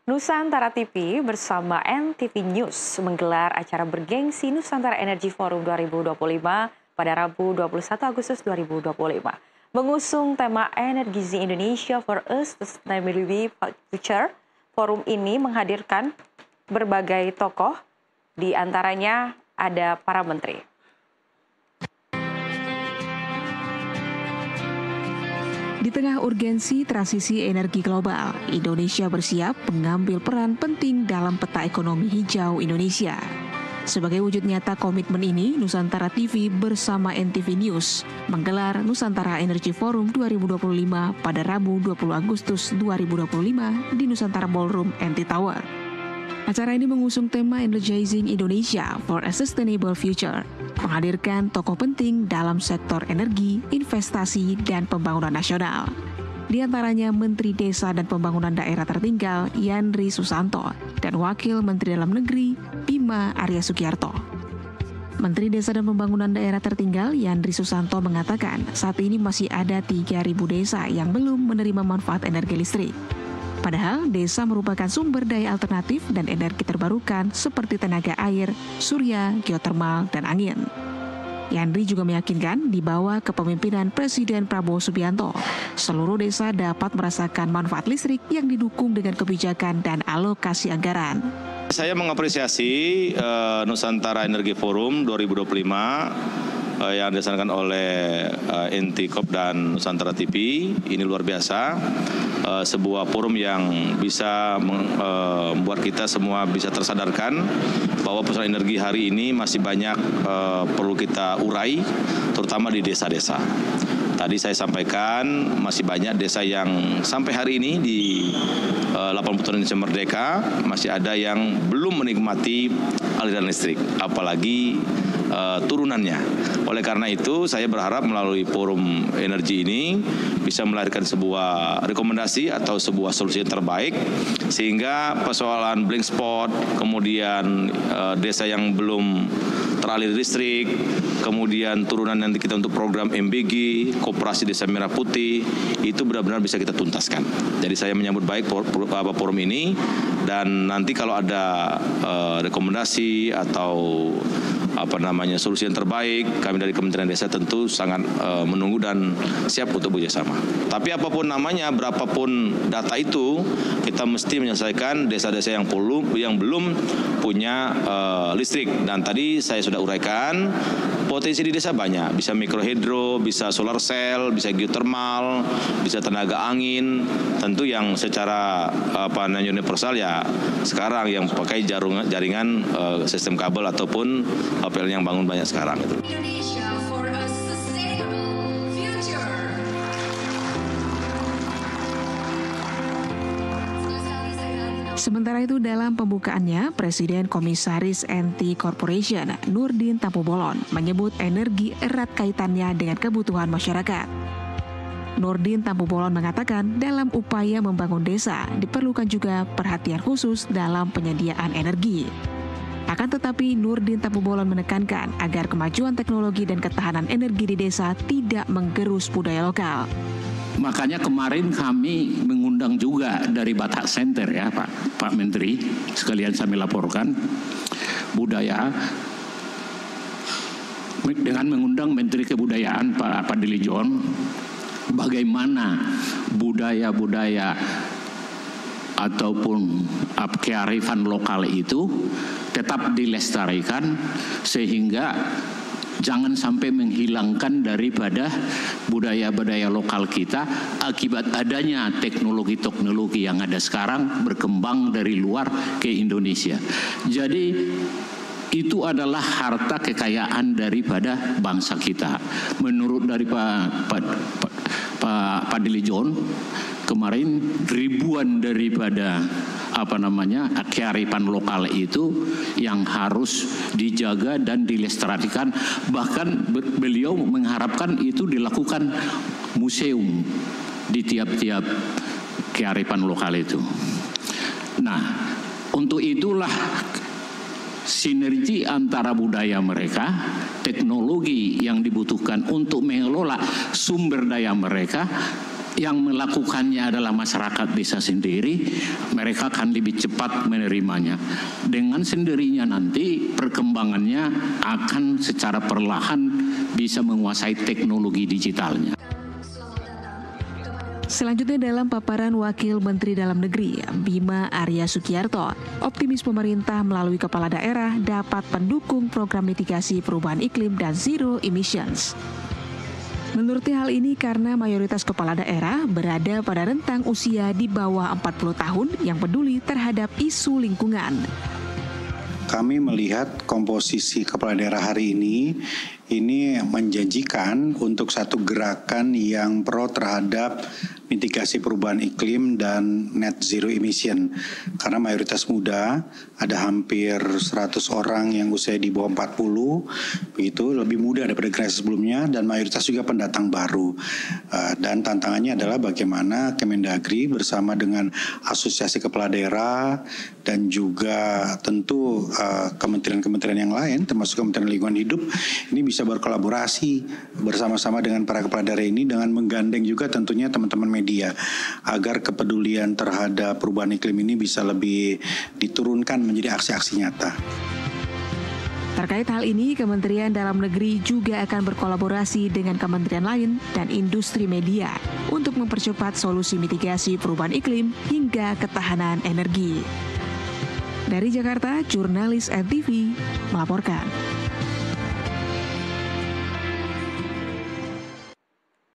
Nusantara TV bersama NTV News menggelar acara bergengsi Nusantara Energy Forum 2025 pada Rabu 21 Agustus 2025. Mengusung tema Energy Indonesia for a Sustainable Future, forum ini menghadirkan berbagai tokoh, di antaranya ada para menteri. Di tengah urgensi transisi energi global, Indonesia bersiap mengambil peran penting dalam peta ekonomi hijau Indonesia. Sebagai wujud nyata komitmen ini, Nusantara TV bersama NTV News menggelar Nusantara Energy Forum 2025 pada Rabu 20 Agustus 2025 di Nusantara Ballroom NT Tower. Acara ini mengusung tema Energizing Indonesia for a Sustainable Future, menghadirkan tokoh penting dalam sektor energi, investasi, dan pembangunan nasional. Di antaranya Menteri Desa dan Pembangunan Daerah Tertinggal Yandri Susanto dan Wakil Menteri Dalam Negeri Bima Arya Sugiarto. Menteri Desa dan Pembangunan Daerah Tertinggal Yandri Susanto mengatakan saat ini masih ada 3.000 desa yang belum menerima manfaat energi listrik. Padahal desa merupakan sumber daya alternatif dan energi terbarukan seperti tenaga air, surya, geotermal, dan angin. Yandri juga meyakinkan di bawah kepemimpinan Presiden Prabowo Subianto, seluruh desa dapat merasakan manfaat listrik yang didukung dengan kebijakan dan alokasi anggaran. Saya mengapresiasi Nusantara Energy Forum 2025 yang dilaksanakan oleh NTCOP dan Nusantara TV. Ini luar biasa, sebuah forum yang bisa membuat kita semua bisa tersadarkan bahwa persoalan energi hari ini masih banyak perlu kita urai, terutama di desa-desa. Tadi saya sampaikan masih banyak desa yang sampai hari ini di 80 tahun Indonesia Merdeka masih ada yang belum menikmati aliran listrik, apalagi turunannya. Oleh karena itu saya berharap melalui forum energi ini bisa melahirkan sebuah rekomendasi atau sebuah solusi yang terbaik sehingga persoalan blank spot, kemudian desa yang belum teraliri listrik, kemudian turunan nanti kita untuk program MBG, Koperasi Desa Merah Putih, itu benar-benar bisa kita tuntaskan. Jadi saya menyambut baik forum ini dan nanti kalau ada rekomendasi atau solusi yang terbaik, kami dari Kementerian Desa tentu sangat menunggu dan siap untuk bekerjasama. Tapi apapun namanya, berapapun data itu, kita mesti menyelesaikan desa-desa yang belum punya listrik. Dan tadi saya sudah uraikan, potensi di desa banyak, bisa mikrohidro, bisa solar cell, bisa geotermal, bisa tenaga angin. Tentu yang secara universal ya sekarang yang pakai jaringan sistem kabel ataupun PLN yang bangun banyak sekarang itu. Sementara itu dalam pembukaannya, Presiden Komisaris NT Corporation Nurdin Tampubolon menyebut energi erat kaitannya dengan kebutuhan masyarakat. Nurdin Tampubolon mengatakan dalam upaya membangun desa diperlukan juga perhatian khusus dalam penyediaan energi. Akan tetapi Nurdin Tampubolon menekankan agar kemajuan teknologi dan ketahanan energi di desa tidak menggerus budaya lokal. Makanya kemarin kami mengundang juga dari Batak Center ya Pak Menteri, sekalian saya laporkan budaya dengan mengundang Menteri Kebudayaan Pak Fadli John, bagaimana budaya-budaya ataupun kearifan lokal itu tetap dilestarikan sehingga jangan sampai menghilangkan daripada budaya-budaya lokal kita akibat adanya teknologi-teknologi yang ada sekarang berkembang dari luar ke Indonesia. Jadi itu adalah harta kekayaan daripada bangsa kita. Menurut dari Pak Fadli John kemarin ribuan daripada kearifan lokal itu yang harus dijaga dan dilestarikan. Bahkan beliau mengharapkan itu dilakukan museum di tiap-tiap kearifan lokal itu. Nah, untuk itulah sinergi antara budaya mereka, teknologi yang dibutuhkan untuk mengelola sumber daya mereka yang melakukannya adalah masyarakat desa sendiri, mereka akan lebih cepat menerimanya. Dengan sendirinya nanti perkembangannya akan secara perlahan bisa menguasai teknologi digitalnya. Selanjutnya dalam paparan Wakil Menteri Dalam Negeri Bima Arya Sugiarto, optimis pemerintah melalui kepala daerah dapat mendukung program mitigasi perubahan iklim dan zero emissions. Menurutnya hal ini karena mayoritas kepala daerah berada pada rentang usia di bawah 40 tahun yang peduli terhadap isu lingkungan. Kami melihat komposisi kepala daerah hari ini menjanjikan untuk satu gerakan yang pro terhadap mitigasi perubahan iklim dan net zero emission. Karena mayoritas muda, ada hampir 100 orang yang usia di bawah 40, begitu lebih muda daripada generasi sebelumnya, dan mayoritas juga pendatang baru. Dan tantangannya adalah bagaimana Kemendagri bersama dengan Asosiasi Kepala Daerah dan juga tentu kementerian-kementerian yang lain, termasuk Kementerian Lingkungan Hidup, ini bisa berkolaborasi bersama-sama dengan para kepala daerah ini dengan menggandeng juga tentunya teman-teman media agar kepedulian terhadap perubahan iklim ini bisa lebih diturunkan menjadi aksi-aksi nyata. Terkait hal ini, Kementerian Dalam Negeri juga akan berkolaborasi dengan kementerian lain dan industri media untuk mempercepat solusi mitigasi perubahan iklim hingga ketahanan energi. Dari Jakarta, jurnalis NTV melaporkan.